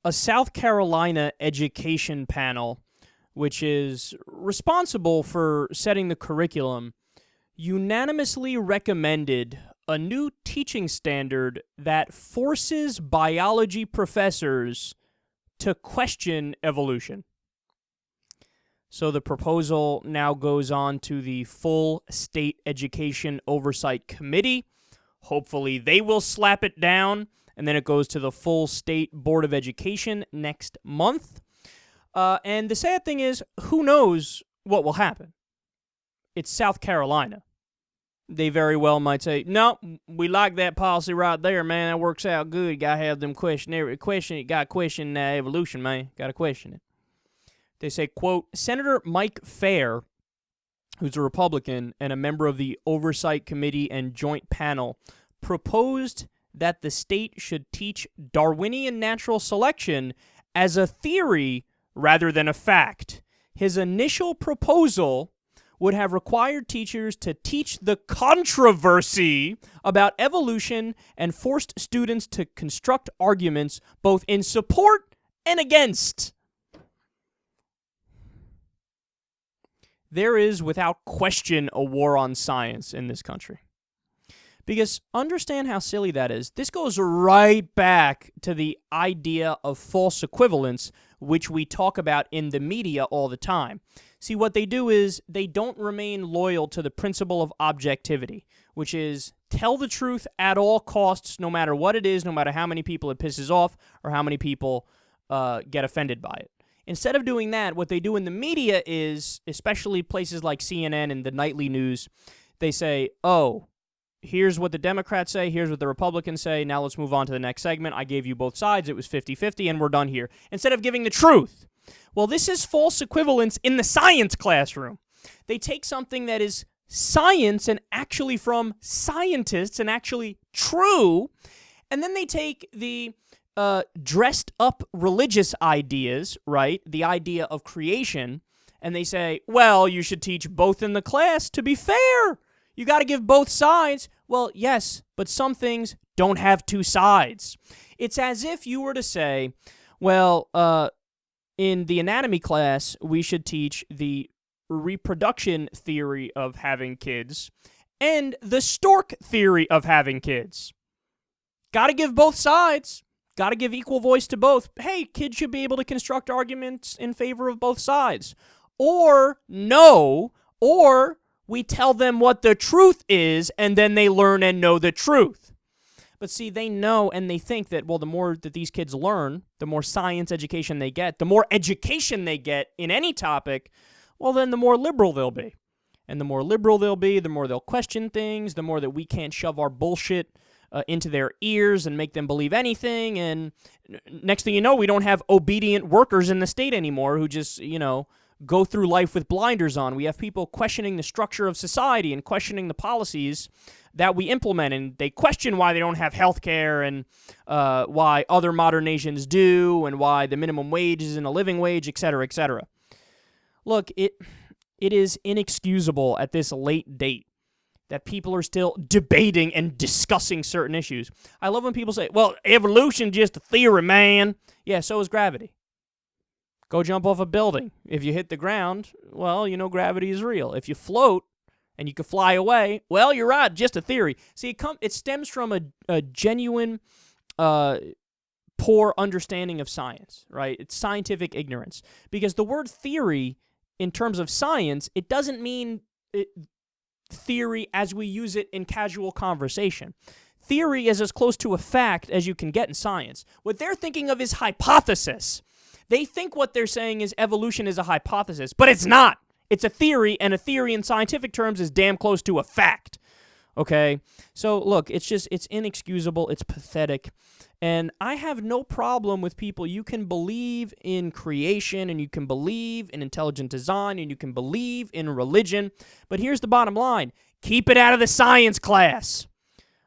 a South Carolina education panel, which is responsible for setting the curriculum, unanimously recommended a new teaching standard that forces biology professors to question evolution. So the proposal now goes on to the full State Education Oversight Committee. Hopefully they will slap it down, and then it goes to the full State Board of Education next month. And the sad thing is, who knows what will happen? It's South Carolina. They very well might say, no, we like that policy right there, man. That works out good. You got to have them question evolution, man. Got to question it. They say, quote, Senator Mike Fair, who's a Republican and a member of the Oversight Committee and Joint Panel, proposed that the state should teach Darwinian natural selection as a theory rather than a fact. His initial proposal would have required teachers to teach the controversy about evolution and forced students to construct arguments both in support and against. There is, without question, a war on science in this country. Because understand how silly that is. This goes right back to the idea of false equivalence, which we talk about in the media all the time. See, what they do is they don't remain loyal to the principle of objectivity, which is tell the truth at all costs, no matter what it is, no matter how many people it pisses off or how many people get offended by it. Instead of doing that, what they do in the media is, especially places like CNN and the nightly news, they say, oh, here's what the Democrats say, here's what the Republicans say, now let's move on to the next segment. I gave you both sides, it was 50-50, and we're done here. Instead of giving the truth. Well, this is false equivalence in the science classroom. They take something that is science and actually from scientists and actually true, and then they take the dressed up religious ideas, right, the idea of creation, and they say, well, you should teach both in the class to be fair. You got to give both sides. Well, yes, but some things don't have two sides. It's as if you were to say, well, in the anatomy class, we should teach the reproduction theory of having kids and the stork theory of having kids. Got to give both sides. Got to give equal voice to both. Hey, kids should be able to construct arguments in favor of both sides. Or no, or we tell them what the truth is, and then they learn and know the truth. But see, they know and they think that, well, the more that these kids learn, the more science education they get, the more education they get in any topic, well, then the more liberal they'll be. And the more liberal they'll be, the more they'll question things, the more that we can't shove our bullshit into their ears and make them believe anything. And next thing you know, we don't have obedient workers in the state anymore who just, go through life with blinders on. We have people questioning the structure of society and questioning the policies that we implement, and they question why they don't have health care and why other modern nations do and why the minimum wage isn't a living wage, et cetera, et cetera. Look, it is inexcusable at this late date that people are still debating and discussing certain issues. I love when people say, well, evolution's just a theory, man. Yeah, so is gravity. Go jump off a building. If you hit the ground, well, gravity is real. If you float and you can fly away, well, you're right, just a theory. See, it stems from a genuine poor understanding of science, right? It's scientific ignorance. Because the word theory, in terms of science, it doesn't mean theory as we use it in casual conversation. Theory is as close to a fact as you can get in science. What they're thinking of is hypothesis. They think what they're saying is evolution is a hypothesis, but it's not. It's a theory, and a theory in scientific terms is damn close to a fact. Okay? So, look, it's inexcusable, it's pathetic, and I have no problem with people. You can believe in creation, and you can believe in intelligent design, and you can believe in religion, but here's the bottom line. Keep it out of the science class.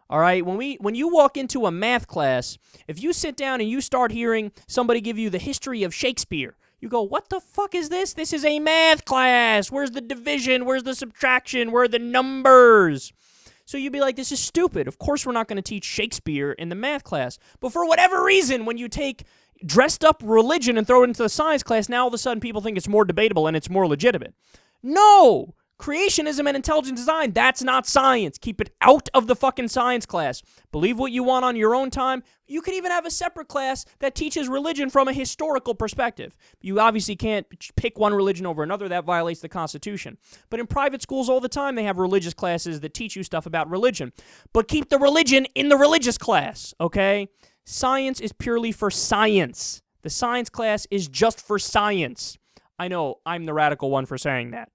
All right, when you walk into a math class, if you sit down and you start hearing somebody give you the history of Shakespeare, you go, what the fuck is this? This is a math class. Where's the division? Where's the subtraction? Where are the numbers? So you'd be like, this is stupid. Of course we're not going to teach Shakespeare in the math class. But for whatever reason, when you take, dressed up religion and throw it into the science class, now all of a sudden people think it's more debatable and it's more legitimate. No! Creationism and intelligent design, that's not science. Keep it out of the fucking science class. Believe what you want on your own time. You could even have a separate class that teaches religion from a historical perspective. You obviously can't pick one religion over another. That violates the Constitution. But in private schools all the time, they have religious classes that teach you stuff about religion. But keep the religion in the religious class, okay? Science is purely for science. The science class is just for science. I know, I'm the radical one for saying that.